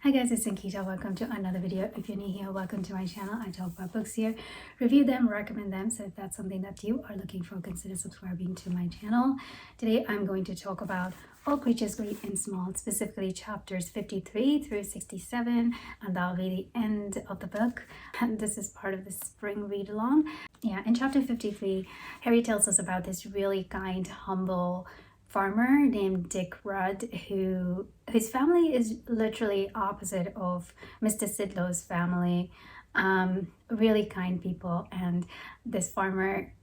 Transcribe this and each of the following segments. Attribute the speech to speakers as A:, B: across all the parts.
A: Hi guys, it's Ankita. Welcome to another video. If you're new here, welcome to my channel. I talk about books here, review them, recommend them. So if that's something that you are looking for, consider subscribing to my channel. Today I'm going to talk about All Creatures Great and Small, specifically chapters 53 through 67, and that'll be the end of the book. And this is part of the spring read along. Yeah, in chapter 53, Harry tells us about this really kind, humble farmer named Dick Rudd, whose family is literally opposite of Mr. Sidlow's family. Really kind people, and this farmer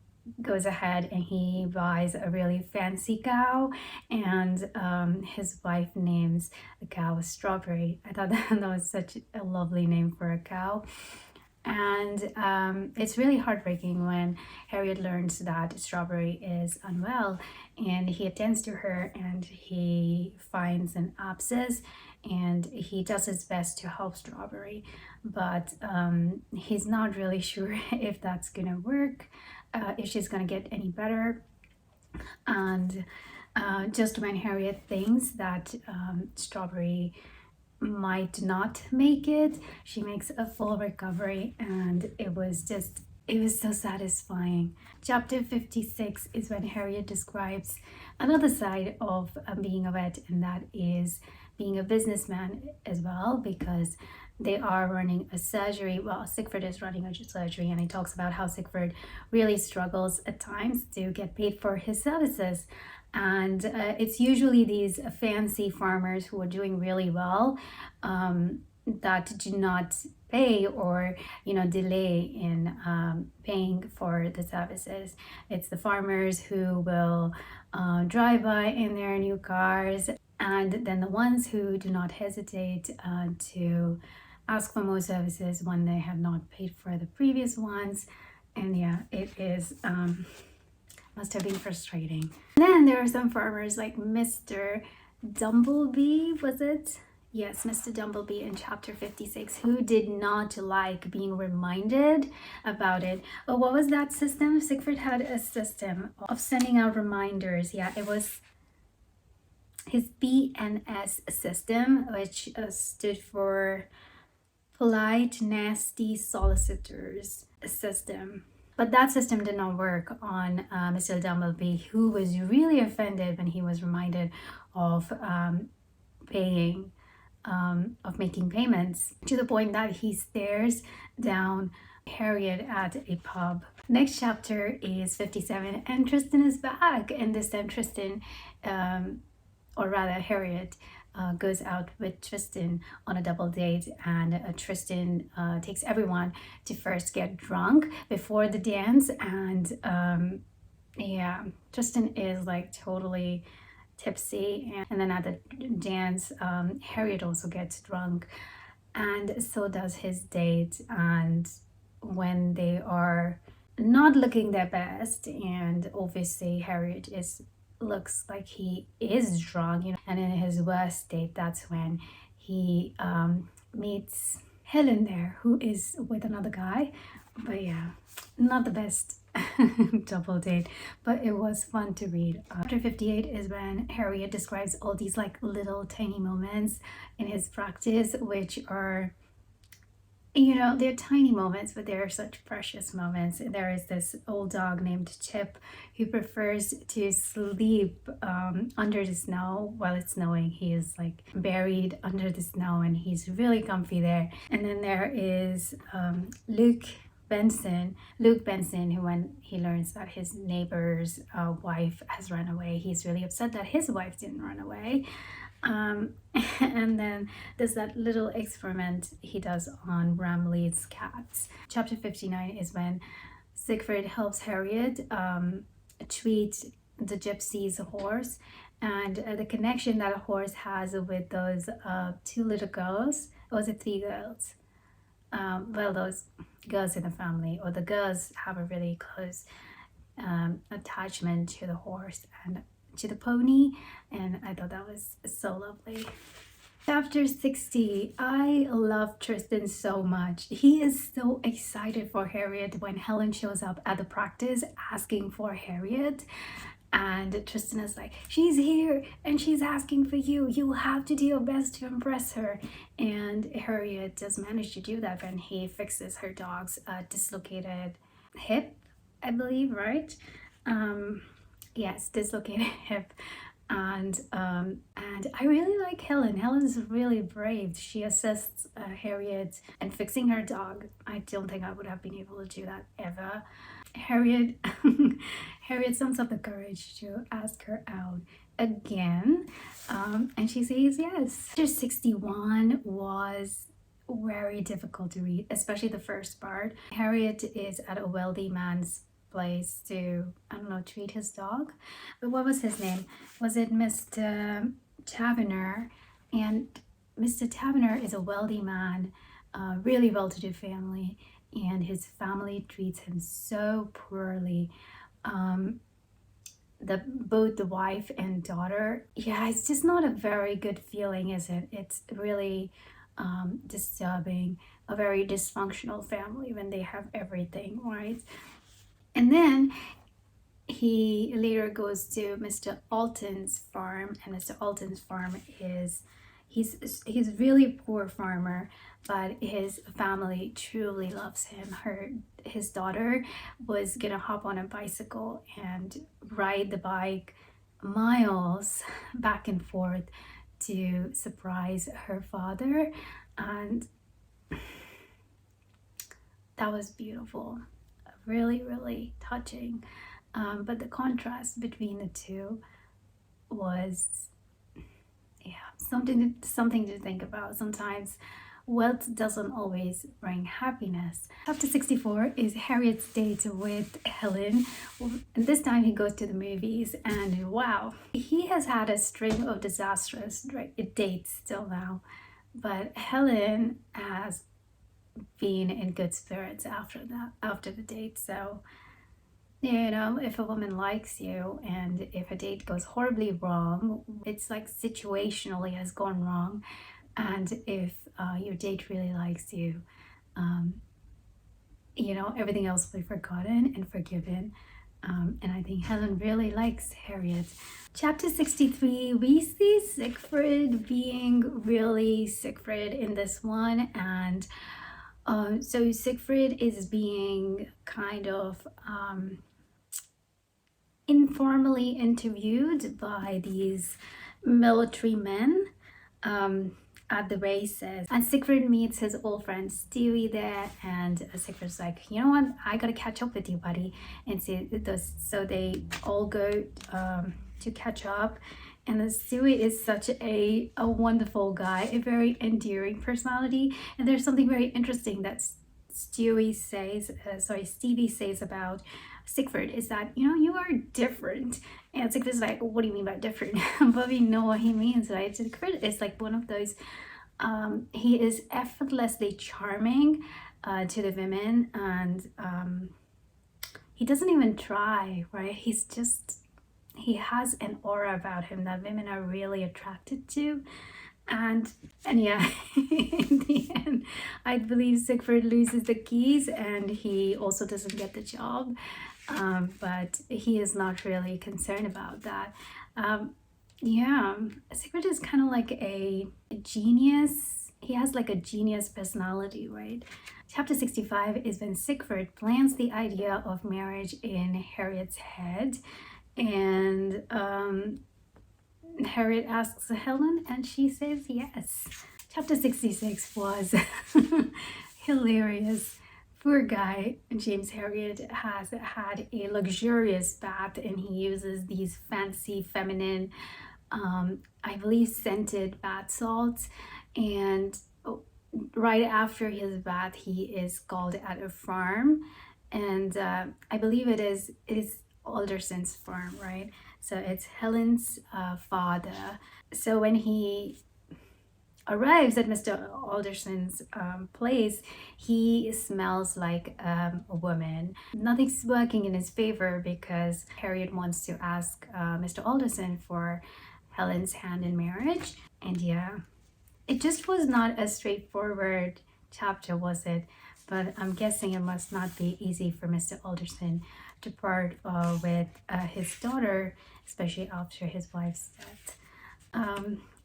A: goes ahead and he buys a really fancy cow, and his wife names the cow Strawberry. I thought that was such a lovely name for a cow. And it's really heartbreaking when Harriet learns that Strawberry is unwell, and he attends to her and he finds an abscess, and he does his best to help Strawberry, but he's not really sure if that's gonna work, if she's gonna get any better. And just when Harriet thinks that Strawberry might not make it, she makes a full recovery, and it was so satisfying. Chapter 56 is when Harriet describes another side of being a vet, and that is being a businessman as well, because they are running a surgery. Well, Siegfried is running a surgery, and he talks about how Siegfried really struggles at times to get paid for his services. And it's usually these fancy farmers who are doing really well that do not pay, or delay in paying for the services. It's the farmers who will drive by in their new cars, and then the ones who do not hesitate to ask for more services when they have not paid for the previous ones. And yeah, it is must have been frustrating. And then there are some farmers like Mr. Dumblebee, was it? Yes, Mr. Dumblebee in chapter 56, who did not like being reminded about it. Oh, what was that system? Siegfried had a system of sending out reminders. Yeah, it was his BNS system, which stood for Polite Nasty Solicitors system. But that system did not work on Mr. Dumblebee, who was really offended when he was reminded of making payments, to the point that he stares down Harriet at a pub. Next chapter is 57, and Tristan is back, and this time Tristan, or rather Harriet, goes out with Tristan on a double date, and Tristan takes everyone to first get drunk before the dance. And yeah, Tristan is like totally tipsy, and then at the dance Harriet also gets drunk, and so does his date. And when they are not looking their best, and obviously Harriet looks like he is drunk, and in his worst state, that's when he meets Helen there, who is with another guy. But yeah, not the best double date, but it was fun to read. Chapter 58 is when Harriet describes all these like little tiny moments in his practice, which are, they're tiny moments, but they're such precious moments. There is this old dog named Chip who prefers to sleep under the snow while it's snowing. He is like buried under the snow, and he's really comfy there. And then there is Luke Benson, who, when he learns that his neighbor's wife has run away, he's really upset that his wife didn't run away. And then there's that little experiment he does on Bramley's cats. Chapter 59 is when Siegfried helps Harriet treat the gypsy's horse, and the connection that a horse has with those two little girls. Or was it three girls? Well, those girls in the family, or the girls have a really close attachment to the horse and to the pony, and I thought that was so lovely. Chapter 60, I love Tristan so much. He is so excited for Harriet when Helen shows up at the practice asking for Harriet. And Tristan is like, she's here and she's asking for you. You have to do your best to impress her. And Harriet does manage to do that when he fixes her dog's dislocated hip, I believe, right? Yes, dislocated hip. And I really like Helen. Helen's really brave. She assists Harriet in fixing her dog. I don't think I would have been able to do that ever. Harriet Harriet sums up the courage to ask her out again, and she says yes. Chapter 61 was very difficult to read, especially the first part. Harriet is at a wealthy man's place to, I don't know, treat his dog. But what was his name? Was it Mr. Taverner? And Mr. Taverner is a wealthy man, really well-to-do family, and his family treats him so poorly. Both the wife and daughter, yeah, it's just not a very good feeling, is it? It's really disturbing. A very dysfunctional family when they have everything, right? And then he later goes to Mr. Alton's farm, and Mr. Alton's farm is he's really poor farmer, but his family truly loves him. His daughter was gonna hop on a bicycle and ride the bike miles back and forth to surprise her father, and that was beautiful, really, really touching. But the contrast between the two was, yeah, something to think about. Sometimes wealth doesn't always bring happiness. Chapter 64 is Harriet's date with Helen. And this time he goes to the movies, and wow, he has had a string of disastrous dates till now. But Helen has been in good spirits after the date. So, you know, if a woman likes you and if a date goes horribly wrong, it's like situationally has gone wrong. And if your date really likes you, you know, everything else will be forgotten and forgiven. And I think Helen really likes Harriet. Chapter 63, we see Siegfried being really Siegfried in this one. And so Siegfried is being kind of informally interviewed by these military men at the races, and Siegfried meets his old friend Stewie there, and Siegfried's like, you know what, I gotta catch up with you, buddy. And so they all go to catch up, and Stewie is such a wonderful guy, a very endearing personality. And there's something very interesting that Stevie says about Siegfried, is that, you know, you are different. And Siegfried's like, what do you mean by different? But we know what he means, right? Siegfried is like one of those, he is effortlessly charming to the women, and he doesn't even try, right? He has an aura about him that women are really attracted to. And yeah, in the end, I believe Siegfried loses the keys, and he also doesn't get the job. But he is not really concerned about that. Yeah, Siegfried is kind of like a genius. He has like a genius personality, right? Chapter 65 is when Siegfried plants the idea of marriage in Harriet's head, and Harriet asks Helen, and she says yes. Chapter 66 was hilarious. Poor guy, James Herriot, has had a luxurious bath, and he uses these fancy feminine, I believe, scented bath salts. And right after his bath, he is called at a farm, and I believe it is Alderson's farm, right? So it's Helen's father. So when he arrives at Mr. Alderson's place, he smells like a woman. Nothing's working in his favor because Harriet wants to ask Mr. Alderson for Helen's hand in marriage. And yeah, it just was not a straightforward chapter, was it? But I'm guessing it must not be easy for Mr. Alderson to part with his daughter, especially after his wife's death.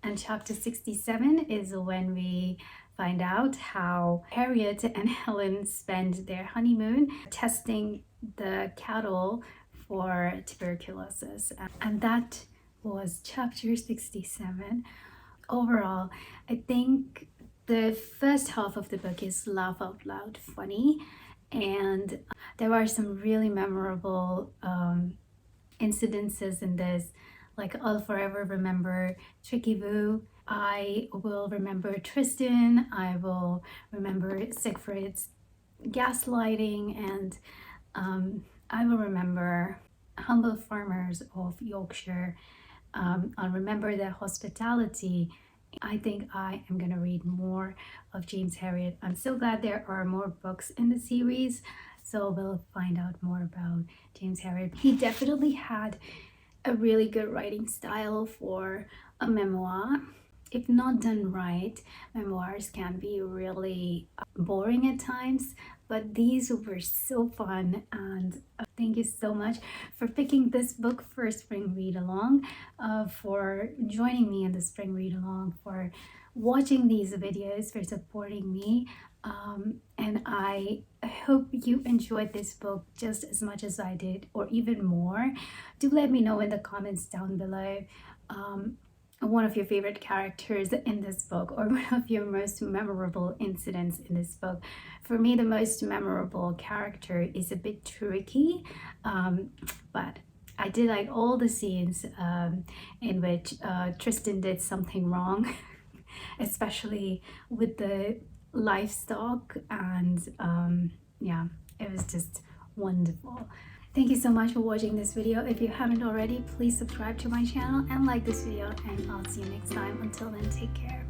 A: And chapter 67 is when we find out how Harriet and Helen spend their honeymoon testing the cattle for tuberculosis. And that was chapter 67. Overall, I think the first half of the book is laugh out loud funny, and there are some really memorable incidences in this. Like, I'll forever remember Tricky Boo. I will remember Tristan. I will remember Siegfried's gaslighting, and I will remember Humble Farmers of Yorkshire. I'll remember their hospitality. I think I am going to read more of James Herriot. I'm so glad there are more books in the series, so we'll find out more about James Herriot. He definitely had a really good writing style for a memoir. If not done right, memoirs can be really boring at times, but these were so fun, and thank you so much for picking this book for Spring Read Along, for joining me in the Spring Read Along, for watching these videos, for supporting me. And I hope you enjoyed this book just as much as I did, or even more. Do let me know in the comments down below one of your favorite characters in this book, or one of your most memorable incidents in this book. For me, the most memorable character is a bit tricky, but I did like all the scenes in which Tristan did something wrong, especially with the livestock, and yeah, it was just wonderful. Thank you so much for watching this video. If you haven't already, please subscribe to my channel and like this video, and I'll see you next time. Until then, take care.